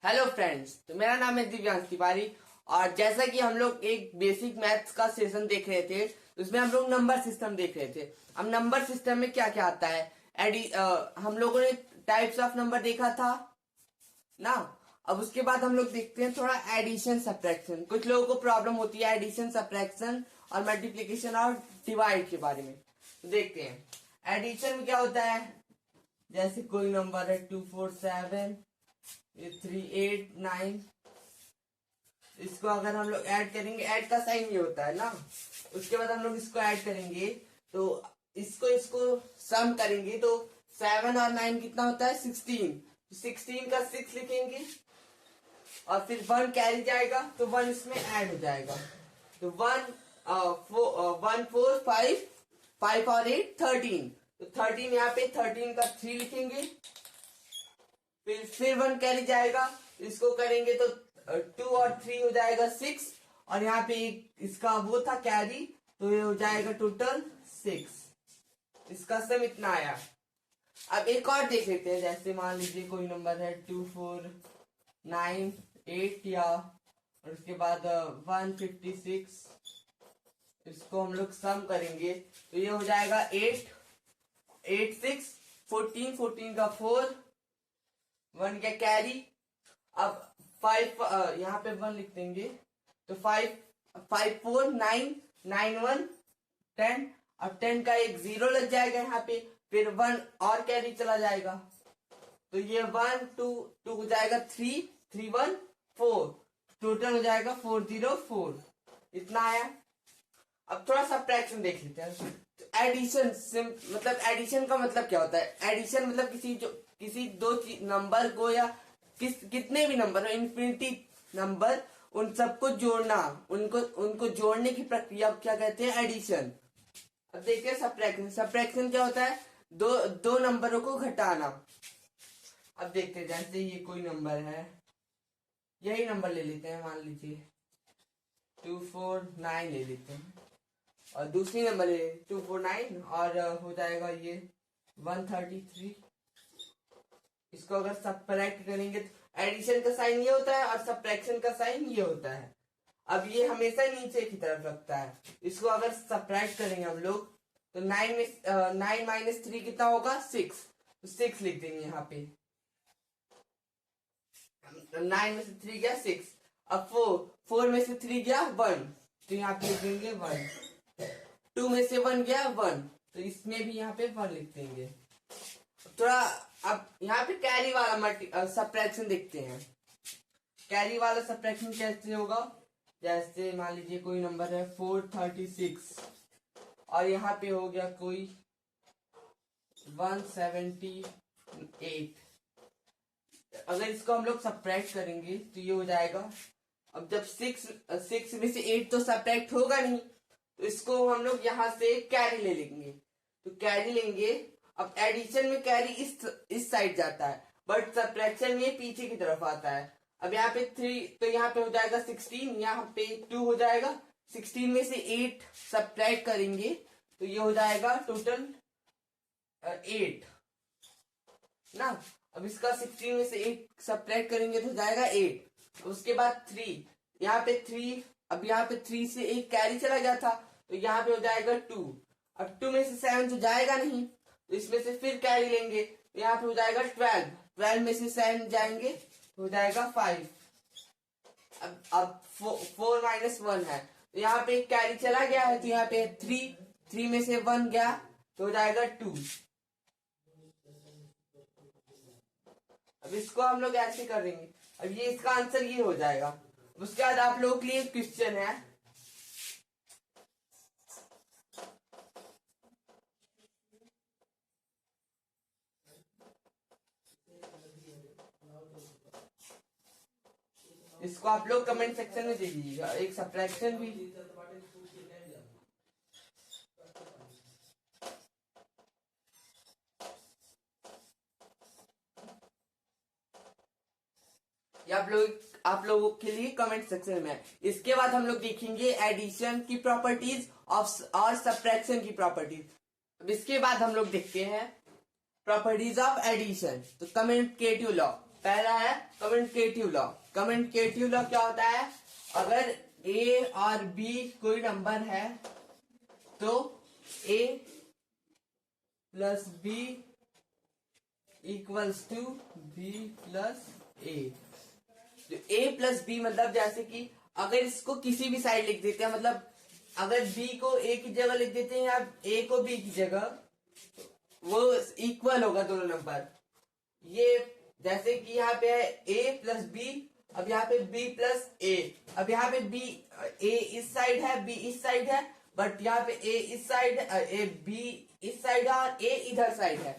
Hello friends, तो मेरा नाम है दिव्यांश तिवारी। और जैसा कि हम लोग एक बेसिक मैथ्स का सेशन देख रहे थे, उसमें हम लोग नंबर सिस्टम देख रहे थे। अब नंबर सिस्टम में क्या क्या आता है, हम लोगों ने टाइप्स ऑफ नंबर देखा था ना। अब उसके बाद हम लोग देखते हैं थोड़ा एडिशन सब्ट्रैक्शन। कुछ लोगों को प्रॉब्लम होती है एडिशन सब्ट्रैक्शन और मल्टीप्लीकेशन और डिवाइड के बारे में। तो देखते हैं एडिशन में क्या होता है। जैसे कोई नंबर है 247, ये 389, इसको अगर हम लोग ऐड करेंगे, ऐड का साइन ये होता है ना। उसके बाद हम लोग इसको ऐड करेंगे, तो इसको इसको सम करेंगे तो 7 और 9 कितना होता है 16। 16 का 6 लिखेंगे और फिर 1 कैरी जाएगा तो 1 इसमें ऐड हो जाएगा। तो 1 4 5 5 और 8 13। तो 13 यहाँ पे 13 का 3 लिखेंगे, फिर 1 कैरी जाएगा, इसको करेंगे तो 2 और 3 हो जाएगा 6। और यहाँ पे इसका वो था कैरी, तो ये हो जाएगा टोटल 6। इसका सम इतना आया। अब एक और देख लेते हैं। जैसे मान लीजिए कोई नंबर है 2 4 9 8 या और उसके बाद 156। इसको हम लोग सम करेंगे तो ये हो जाएगा 8 8 6 14 14 का 4, 1 का कैरी। अब 5 यहाँ पे 1 लिख देंगे तो 5 5 4 9 9 1 10 और 10 का एक 0 लग जाएगा यहाँ पे, फिर 1 और कैरी चला जाएगा। तो ये 1 2 2 हो जाएगा 3 3 1 4, टोटल हो जाएगा 404। इतना आया। अब थोड़ा सा फ्रैक्शन देख लेते हैं। तो एडिशन मतलब एडिशन का मतलब क्या होता है। एडिशन मतलब किसी दो नंबर को या कितने भी नंबर हो, इन्फिनिटी नंबर, उन सबको जोड़ना, उनको जोड़ने की प्रक्रिया क्या कहते हैं, एडिशन। अब देखते हैं सब्ट्रैक्शन। सब्ट्रैक्शन क्या होता है, दो नंबरों को घटाना। अब देखते हैं, जैसे ये कोई नंबर है, यही नंबर ले लेते हैं, मान लीजिए 249 ले लेते हैं और दूसरी नंबर है 249 और हो जाएगा ये 133। इसको अगर सब्ट्रैक्ट करेंगे तो एडिशन का साइन ये होता है और सब्ट्रैक्शन का साइन ये होता है। अब ये हमेशा नीचे की तरफ रखता है। इसको अगर सब्ट्रैक्ट करेंगे हम लोग तो 9 माइनस 3 कितना होगा 6। तो 6 लिख देंगे यहाँ पे। 9 में से 3 गया 6। अब 4 में से 3 गया 1, तो यहाँ पे लिख देंगे 1। 2 में से 1 गया 1, तो इसमें भी यहाँ पे 1 लिख देंगे। थोड़ा अब यहाँ पे कैरी वाला सब्ट्रैक्शन देखते हैं। कैरी वाला सब्ट्रैक्शन कैसे होगा। जैसे मान लीजिए कोई नंबर है 436 और यहाँ पे हो गया कोई 178। अगर इसको हम लोग सब्ट्रैक्ट करेंगे तो ये हो जाएगा। अब जब 6 में से 8 तो सब्ट्रैक्ट होगा नहीं, तो इसको हम लोग यहाँ से कैरी ले लेंगे। तो कैरी लेंगे। अब एडिशन में कैरी इस साइड जाता है, बट सब्ट्रैक्शन में पीछे की तरफ आता है। अब यहाँ पे 3, तो यहाँ पे हो जाएगा 16, यहाँ पे 2 हो जाएगा। 16 में से 8 सब्ट्रैक्ट करेंगे तो ये हो जाएगा टोटल 8 ना। अब इसका 16 में से 8 सब्ट्रैक्ट करेंगे तो हो जाएगा 8। उसके बाद 3, यहाँ पे 3, अब यहाँ पे 3 से एक कैरी चला गया था तो यहाँ पे हो जाएगा 2। अब 2 में से 7 तो जाएगा नहीं, तो इसमें से फिर कैरी लेंगे तो यहाँ पे हो जाएगा 12। 12 में से 7 जाएंगे तो हो जाएगा 5। अब 4 माइनस 1 है तो यहाँ पे एक कैरी चला गया है, तो यहाँ पे 3 में से 1 गया तो हो जाएगा 2। अब इसको हम लोग ऐसे कर देंगे। अब ये इसका आंसर ये हो जाएगा। उसके बाद आप लोगों के लिए क्वेश्चन है। इसको आप लोग कमेंट सेक्शन में दे दीजिएगा, एक सब्ट्रैक्शन भी। ये आप लोगों के लिए कमेंट सेक्शन में है। इसके बाद हम लोग देखेंगे एडिशन की प्रॉपर्टीज और सब्ट्रैक्शन की प्रॉपर्टीज। अब इसके बाद हम लोग देखते हैं प्रॉपर्टीज ऑफ एडिशन। तो कम्यूटेटिव लॉ। पहला है कम्युनिकेटिव लॉ। कम्युनिकेटिव लॉ क्या होता है, अगर ए और बी कोई नंबर है तो A plus B equals to B plus A. A plus B मतलब जैसे कि अगर इसको किसी भी साइड लिख देते हैं, मतलब अगर बी को ए की जगह लिख देते हैं या ए को बी की जगह, वो इक्वल होगा दोनों नंबर। ये जैसे कि यहाँ पे है a प्लस बी, अब यहाँ पे b प्लस ए। अब यहाँ पे b a इस साइड है, b इस साइड है, बट यहाँ पे a इस साइड है, b इस साइड है और a इधर साइड है,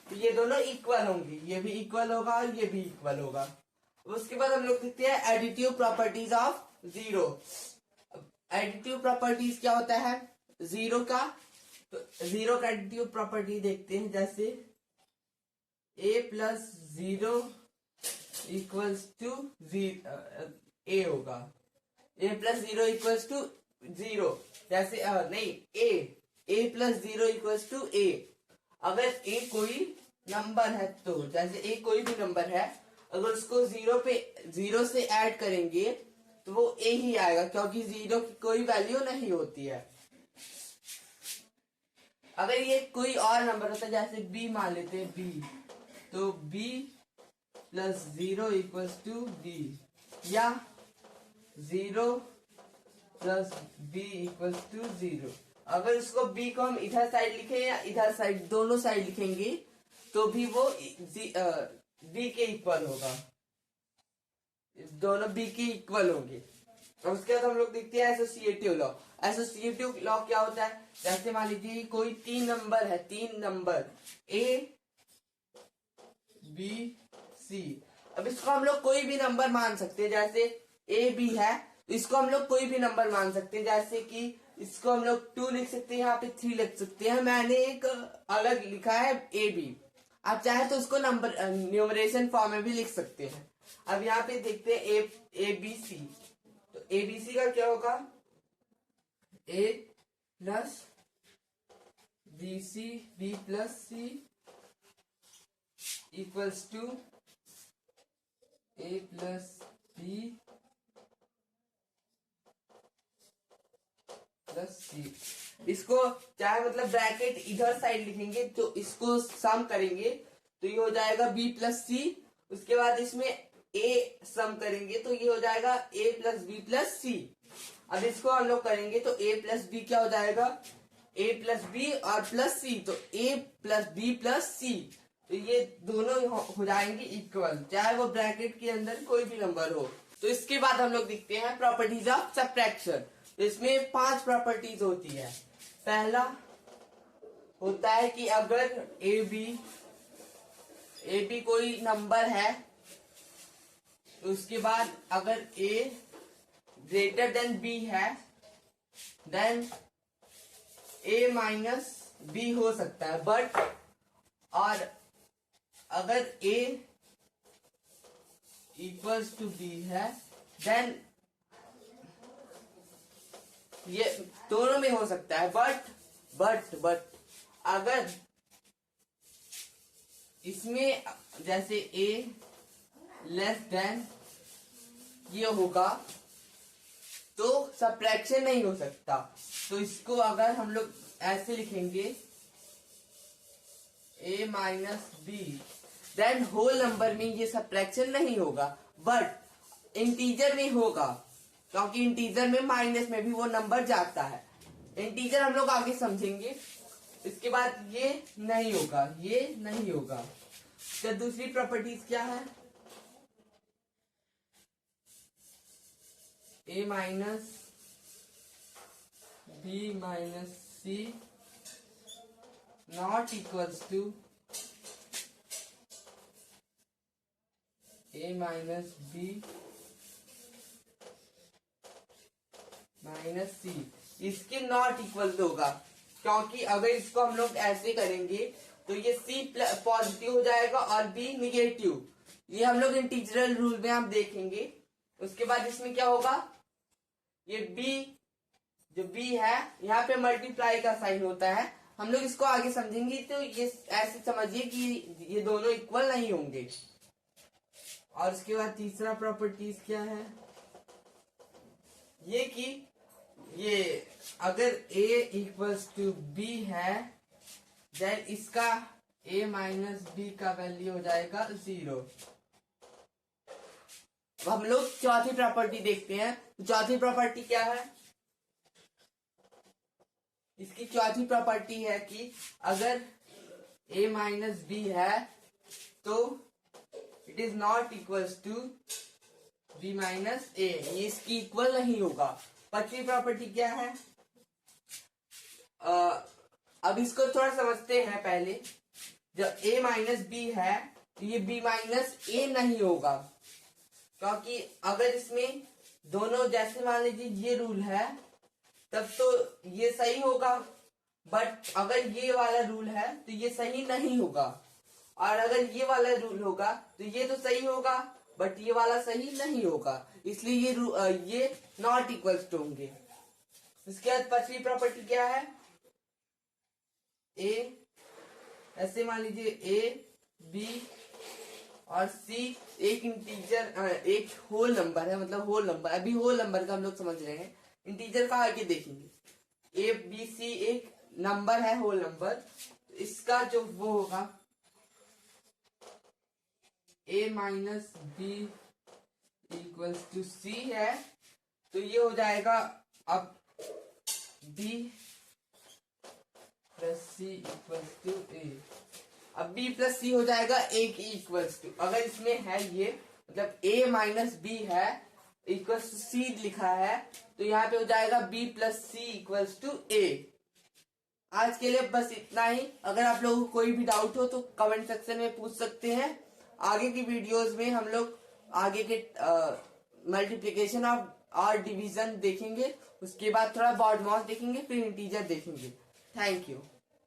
तो ये दोनों इक्वल होंगे, ये भी इक्वल होगा और ये भी इक्वल होगा। उसके बाद हम लोग देखते हैं additive properties of zero. Additive properties क्या होता है जीरो का, तो जीरो का एडिटिव प्रॉपर्टी देखते हैं, जैसे a plus zero equals to A होगा, a plus zero equals to zero, जैसे नहीं a plus zero equals to A. अगर a कोई नंबर है तो जैसे a कोई भी नंबर है, अगर उसको जीरो से ऐड करेंगे तो वो a ही आएगा, क्योंकि जीरो की कोई वैल्यू नहीं होती है। अगर ये कोई और नंबर होता है, जैसे b मान लेते हैं b, तो b plus zero equals to b, या zero plus b equals to zero. अगर इसको b को हम इधर साइड लिखें या इधर साइड, दोनों साइड लिखेंगे तो भी वो b के इक्वल होगा, दोनों b के इक्वल होंगे। और उसके बाद हम लोग देखते हैं एसोसिएटिव लॉ। एसोसिएटिव लॉ क्या होता है, जैसे मान लीजिए कोई तीन नंबर a b c। अब इसको हम लोग कोई भी नंबर मान सकते हैं, जैसे a b है तो इसको हम लोग कोई भी नंबर मान सकते हैं, जैसे कि इसको हम लोग 2 लिख सकते हैं, यहाँ पे 3 लिख सकते हैं। मैंने एक अलग लिखा है a b, आप चाहे तो उसको नंबर न्यूमरेशन फॉर्म में भी लिख सकते हैं। अब यहाँ पे देखते हैं a b c, तो a b c का क्या होगा, a plus B C B plus C equals to a plus B plus C. इसको चाहे मतलब ब्रैकेट इधर साइड लिखेंगे तो इसको सम करेंगे तो ये हो जाएगा b प्लस सी, उसके बाद इसमें a सम करेंगे तो ये हो जाएगा a प्लस बी प्लस सी। अब इसको हम लोग करेंगे तो a प्लस बी क्या हो जाएगा, a प्लस बी और प्लस सी, तो a प्लस बी प्लस सी, तो ये दोनों हो जाएंगे इक्वल, चाहे वो ब्रैकेट के अंदर कोई भी नंबर हो। तो इसके बाद हम लोग देखते हैं प्रॉपर्टीज ऑफ सब्ट्रैक्शन। तो इसमें 5 प्रॉपर्टीज होती है। पहला होता है कि अगर ए बी कोई नंबर है तो उसके बाद अगर a ग्रेटर देन b है, देन a माइनस b हो सकता है, बट और अगर a इक्वल्स टू b है, देन ये दोनों में हो सकता है, बट अगर इसमें जैसे a लेस देन ये होगा तो सब्ट्रैक्शन नहीं हो सकता। तो इसको अगर हम लोग ऐसे लिखेंगे a minus B, then whole number में ये सब्ट्रैक्शन नहीं होगा, बट इंटीजर में होगा, क्योंकि इंटीजर में माइनस में भी वो नंबर जाता है। इंटीजर हम लोग आगे समझेंगे। इसके बाद ये नहीं होगा। तो दूसरी प्रॉपर्टीज क्या है, a minus B minus C not equals to a minus B minus C. इसके नॉट इक्वल होगा, क्योंकि अगर इसको हम लोग ऐसे करेंगे तो ये c पॉजिटिव हो जाएगा और b निगेटिव। ये हम लोग इंटीग्रल रूल में हम देखेंगे। उसके बाद इसमें क्या होगा, ये b जो b है यहाँ पे मल्टीप्लाई का साइन होता है, हम लोग इसको आगे समझेंगे। तो ये ऐसे समझिए कि ये दोनों इक्वल नहीं होंगे। और उसके बाद तीसरा प्रॉपर्टीज क्या है, ये कि ये अगर a इक्वल्स टू b है देन इसका a माइनस b का वैल्यू हो जाएगा 0। हम लोग चौथी प्रॉपर्टी देखते हैं। चौथी प्रॉपर्टी क्या है, इसकी चौथी प्रॉपर्टी है कि अगर a माइनस बी है तो it is not equals to b minus A, ये इसकी इक्वल नहीं होगा। पांचवी प्रॉपर्टी क्या है, अब इसको थोड़ा समझते हैं पहले। जब a माइनस बी है तो ये b माइनस ए नहीं होगा, क्योंकि अगर इसमें दोनों जैसे मान लीजिए ये रूल है तब तो ये सही होगा, बट अगर ये वाला रूल है तो ये सही नहीं होगा, और अगर ये वाला रूल होगा तो ये तो सही होगा बट ये वाला सही नहीं होगा, इसलिए ये नॉट इक्वल्स टू होंगे। इसके बाद पांचवी प्रॉपर्टी क्या है, ए ऐसे मान लीजिए ए बी और सी एक इंटीजर एक होल नंबर है, मतलब होल नंबर, अभी होल नंबर का हम लोग समझ रहे हैं, इंटीजर का आगे देखेंगे। ए बी सी एक नंबर है, होल नंबर, इसका जो वो होगा a minus B equals to C है, तो ये हो जाएगा अब b plus C equals to A. अब b प्लस सी हो जाएगा a की इक्वल्स टू, अगर इसमें है ये मतलब a माइनस बी है इक्वल्स टू सी लिखा है तो यहाँ पे हो जाएगा b plus C equals to a। आज के लिए बस इतना ही। अगर आप लोगों को कोई भी डाउट हो तो कमेंट सेक्शन में पूछ सकते हैं। आगे की वीडियोस में हम लोग आगे के मल्टीप्लिकेशन और डिवीजन देखेंगे, उसके बाद थोड़ा बॉड मॉस देखेंगे, फिर इंटीजर देखेंगे। Thank you.